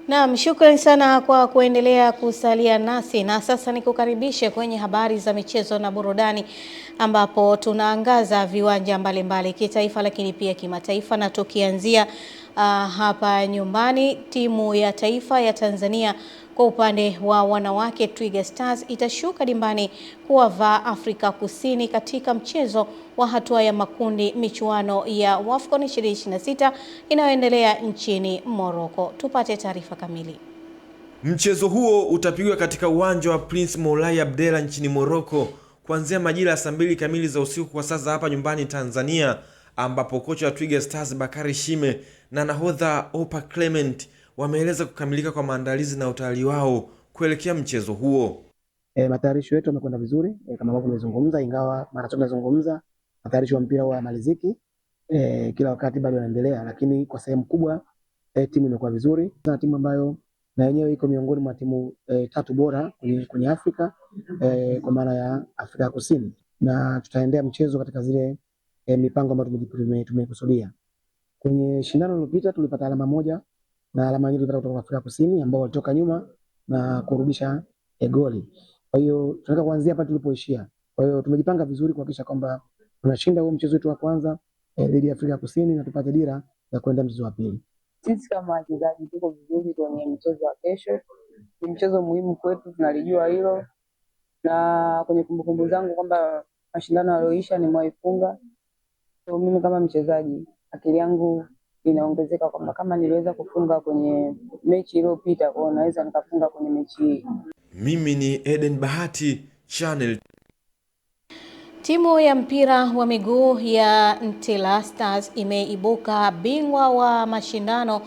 Naam, shukrani sana kwa kuendelea kusalia nasi, na sasa nikukaribishe kwenye habari za michezo na burudani, ambapo tunaangaza viwanja mbalimbali kitaifa lakini pia kimataifa, na tukianzia hapa nyumbani. Timu ya taifa ya Tanzania kwa upande wa wanawake Twiga Stars itashuka dimbani kuwavaa Afrika Kusini katika mchezo wa hatua ya makundi michuano ya WAFCON 2026 inayoendelea nchini Morocco. Tupate taarifa kamili. Mchezo huo utapigwa katika uwanja wa Prince Moulay Abdellah nchini Morocco kuanzia majira ya saa 2 kamili za usiku kwa saa za hapa nyumbani Tanzania, ambapo kocha wa Twiga Stars Bakari Shime na nahodha Opa Clement wameeleza kukamilika kwa maandalizi na utayari wao kuelekea mchezo huo. Matayarisho yetu yamekwenda vizuri kama ambavyo tumezungumza, ingawa mara tunazungumza matayarisho ya mpira wa maliziki kila wakati bado yanaendelea, lakini kwa sehemu kubwa timu imekuwa vizuri. Na timu ambayo na yenyewe iko miongoni mwa timu tatu bora kwenye Afrika kwa maana ya Afrika ya Kusini, na tutaendea mchezo katika zile mipango ambayo tumekusudia. Kwenye shindano lililopita tulipata alama moja, na alama nyingine tulipata kutoka Afrika Kusini ambao walitoka nyuma na kurudisha goli. Kwa hiyo tunataka kuanzia hapa tulipoishia. Kwa hiyo tumejipanga vizuri kuhakikisha kwamba tunashinda huo mchezo wetu wa kwanza dhidi ya Afrika Kusini na tupate dira ya kwenda mchezo wa pili. Sisi kama wachezaji tuko vizuri kwenye mchezo wa kesho. Ni mchezo muhimu kwetu, tunalijua hilo. Na kwenye kumbukumbu zangu kwamba mashindano yaliyoisha nimewaifunga. So mimi kama mchezaji akili yangu inaongezeka kwamba kama niliweza kufunga kwenye mechi iliyopita, kwa naweza nikafunga kwenye mechi hii. Mimi ni Eden Bahati, Channel. Timu ya mpira wa miguu ya Ntila Stars imeibuka bingwa wa mashindano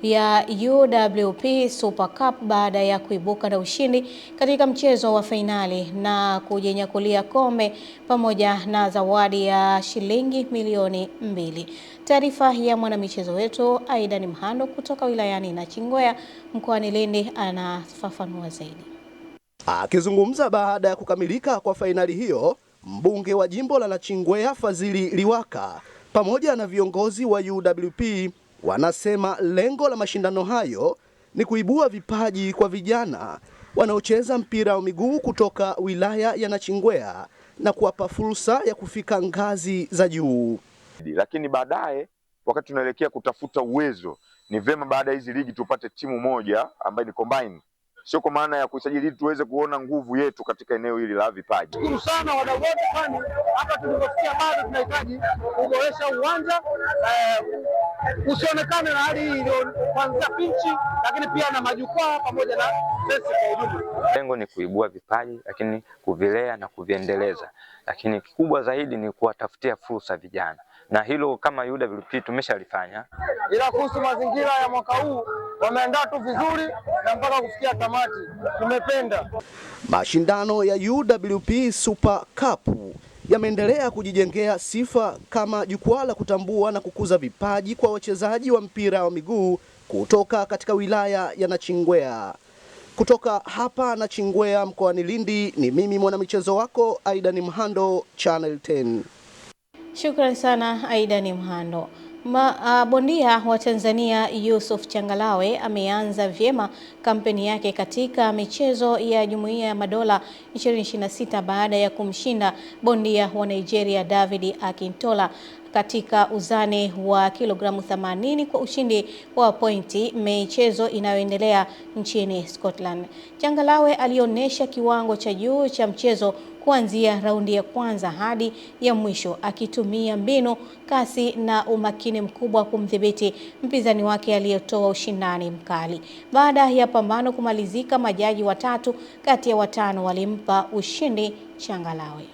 ya UWP Super Cup baada ya kuibuka na ushindi katika mchezo wa fainali na kujinyakulia kombe pamoja na zawadi ya shilingi milioni 2. Taarifa ya mwanamichezo wetu Aidan Mhando kutoka wilayani Nachingwea mkoani Lindi anafafanua zaidi. Akizungumza baada ya kukamilika kwa fainali hiyo, mbunge wa jimbo la Nachingwea Fadhili Liwaka pamoja na viongozi wa UWP wanasema lengo la mashindano hayo ni kuibua vipaji kwa vijana wanaocheza mpira wa miguu kutoka wilaya ya Nachingwea na kuwapa fursa ya kufika ngazi za juu. Lakini baadaye wakati tunaelekea kutafuta uwezo, ni vema baada ya hizi ligi tupate timu moja ambayo ni combine. Sio kwa maana ya kusajili tuweze kuona nguvu yetu katika eneo hili la vipaji. Shukuru sana wadau wote, kwani hapa tulipofikia bado tunahitaji kuboresha uwanja usionekane na hali hii kuanzia pinchi, lakini pia na majukwaa pamoja na fence kwa ujumla. Lengo ni kuibua vipaji, lakini kuvilea na kuviendeleza, lakini kikubwa zaidi ni kuwatafutia fursa vijana, na hilo kama UWP tumeshalifanya. Ila kuhusu mazingira ya mwaka huu wameandaa tu vizuri na mpaka kufikia tamati tumependa. Mashindano ya UWP Super Cup yameendelea kujijengea sifa kama jukwaa la kutambua na kukuza vipaji kwa wachezaji wa mpira wa miguu kutoka katika wilaya ya Nachingwea. Kutoka hapa Nachingwea mkoani Lindi, ni mimi mwanamichezo wako Aidan Mhando, Channel 10. Shukrani sana Aidan Mhando. Bondia wa Tanzania Yusuf Changalawe ameanza vyema kampeni yake katika michezo ya Jumuiya ya Madola 2026 baada ya kumshinda bondia wa Nigeria David Akintola katika uzani wa kilogramu 80 kwa ushindi wa pointi michezo inayoendelea nchini Scotland. Changalawe alionyesha kiwango cha juu cha mchezo kuanzia raundi ya kwanza hadi ya mwisho, akitumia mbinu, kasi na umakini mkubwa kumdhibiti mpinzani wake aliyetoa ushindani mkali. Baada ya pambano kumalizika, majaji watatu kati ya 5 walimpa ushindi Changalawe.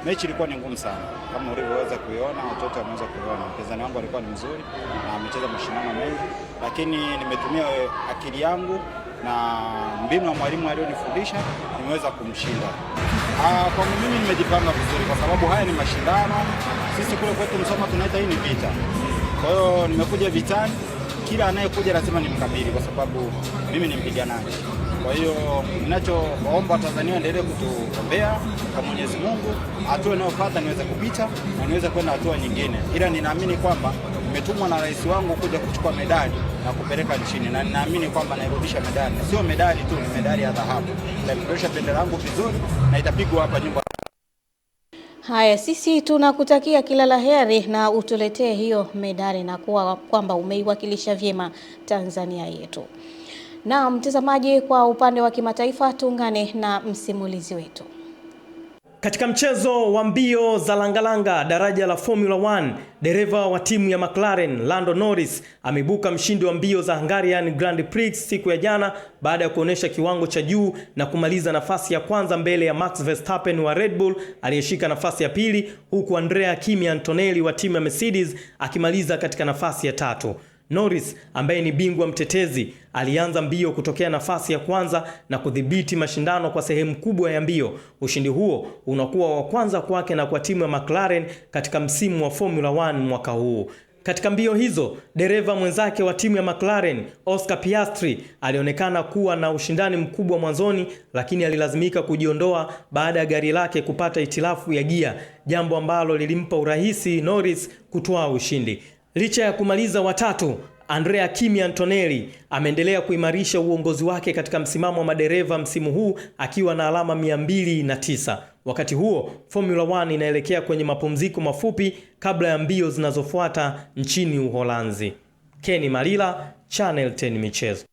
Mechi ilikuwa ni ngumu sana kama ulivyoweza kuiona, watoto wameweza kuiona. Mpinzani wangu alikuwa ni mzuri na amecheza mashindano mengi, lakini nimetumia akili yangu na mbinu ya mwalimu aliyonifundisha nimeweza kumshinda. Kwa mimi nimejipanga vizuri kwa sababu haya ni mashindano. Sisi kule kwetu Msoma tunaita hii ni vita. Kwa hiyo nimekuja vitani, kila anayekuja lazima nimkabili kwa sababu mimi ni mpiganaji. Kwa hiyo ninachoomba Tanzania endelee kutuombea kwa Mwenyezi Mungu, hatua inayofuata niweze kupita na niweze kwenda hatua nyingine. Ila ninaamini kwamba nimetumwa na rais wangu kuja kuchukua medali na kupeleka nchini, na ninaamini kwamba nairudisha medali. Sio medali tu, ni medali ya dhahabu. Nitapeperusha bendera yangu vizuri na itapigwa hapa nyumba. Haya, sisi tunakutakia kila la heri na utuletee hiyo medali na kuwa kwamba umeiwakilisha vyema Tanzania yetu. Na mtazamaji, kwa upande wa kimataifa tuungane na msimulizi wetu. Katika mchezo wa mbio za langalanga daraja la Formula 1, dereva wa timu ya McLaren Lando Norris ameibuka mshindi wa mbio za Hungarian Grand Prix siku ya jana baada ya kuonesha kiwango cha juu na kumaliza nafasi ya kwanza mbele ya Max Verstappen wa Red Bull aliyeshika nafasi ya pili, huku Andrea Kimi Antonelli wa timu ya Mercedes akimaliza katika nafasi ya tatu. Norris ambaye ni bingwa mtetezi alianza mbio kutokea nafasi ya kwanza na kudhibiti mashindano kwa sehemu kubwa ya mbio. Ushindi huo unakuwa wa kwanza kwake na kwa timu ya McLaren katika msimu wa Formula 1 mwaka huu. Katika mbio hizo, dereva mwenzake wa timu ya McLaren, Oscar Piastri, alionekana kuwa na ushindani mkubwa mwanzoni, lakini alilazimika kujiondoa baada ya gari lake kupata hitilafu ya gia, jambo ambalo lilimpa urahisi Norris kutoa ushindi. Licha ya kumaliza watatu, Andrea Kimi Antonelli ameendelea kuimarisha uongozi wake katika msimamo wa madereva msimu huu akiwa na alama 209. Wakati huo, Formula 1 inaelekea kwenye mapumziko mafupi kabla ya mbio zinazofuata nchini Uholanzi. Ken Malila, Channel 10 Michezo.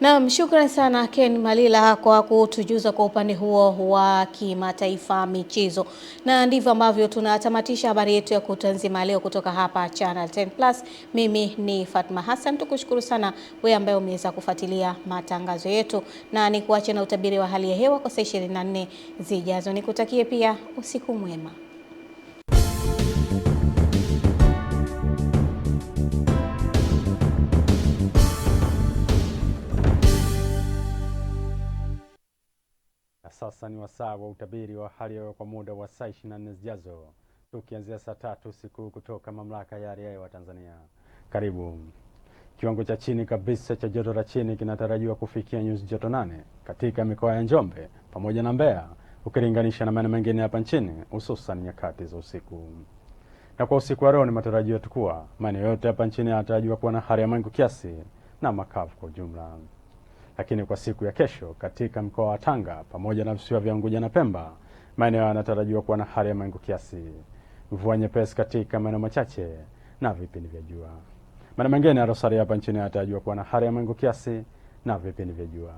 Naam, shukrani sana Ken Malila kwa kutujuza kwa upande huo wa kimataifa michezo. Na ndivyo ambavyo tunatamatisha habari yetu ya kutwa nzima leo kutoka hapa Channel 10 Plus. Mimi ni Fatma Hassan, tukushukuru sana wewe ambaye umeweza kufuatilia matangazo yetu, na nikuache na utabiri wa hali ya hewa kwa saa 24 zijazo. Nikutakie pia usiku mwema. Sasa ni wasaa wa utabiri wa hali ya hewa kwa muda wa saa 24 zijazo, tukianzia saa 3 usiku kutoka Mamlaka ya Hali ya Hewa Tanzania. Karibu. Kiwango cha chini kabisa cha joto la chini kinatarajiwa kufikia nyuzi joto 8 katika mikoa ya Njombe pamoja na Mbeya, ukilinganisha na maeneo mengine hapa nchini, hususan nyakati za usiku. Na kwa usiku wa leo ni matarajio yetu kuwa maeneo yote hapa nchini yanatarajiwa kuwa na hali ya mawingu kiasi na makavu kwa ujumla. Lakini kwa siku ya kesho katika mkoa wa Tanga pamoja na visiwa vya Unguja na Pemba, maeneo yanatarajiwa kuwa na hali ya mawingu kiasi, mvua nyepesi katika maeneo machache na vipindi vya jua. Maeneo mengine ya Rosaria hapa nchini yanatarajiwa kuwa na hali ya mawingu kiasi na vipindi vya jua.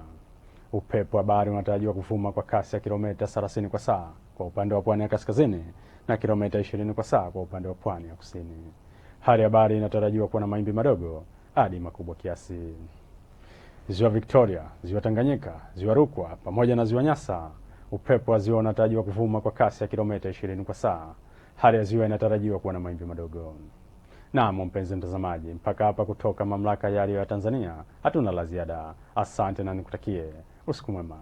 Upepo wa bahari unatarajiwa kuvuma kwa kasi ya kilomita 30 kwa saa kwa upande wa pwani ya kaskazini na kilomita 20 kwa saa kwa upande wa pwani ya kusini. Hali ya bahari inatarajiwa kuwa na mawimbi madogo hadi makubwa kiasi. Ziwa Victoria, Ziwa Tanganyika, Ziwa Rukwa pamoja na Ziwa Nyasa, upepo wa ziwa unatarajiwa kuvuma kwa kasi ya kilomita 20 kwa saa. Hali ya ziwa inatarajiwa kuwa na mawimbi madogo. Naam, mpenzi mtazamaji, mpaka hapa kutoka Mamlaka ya Hali ya Hewa Tanzania hatuna la ziada. Asante na nikutakie usiku mwema.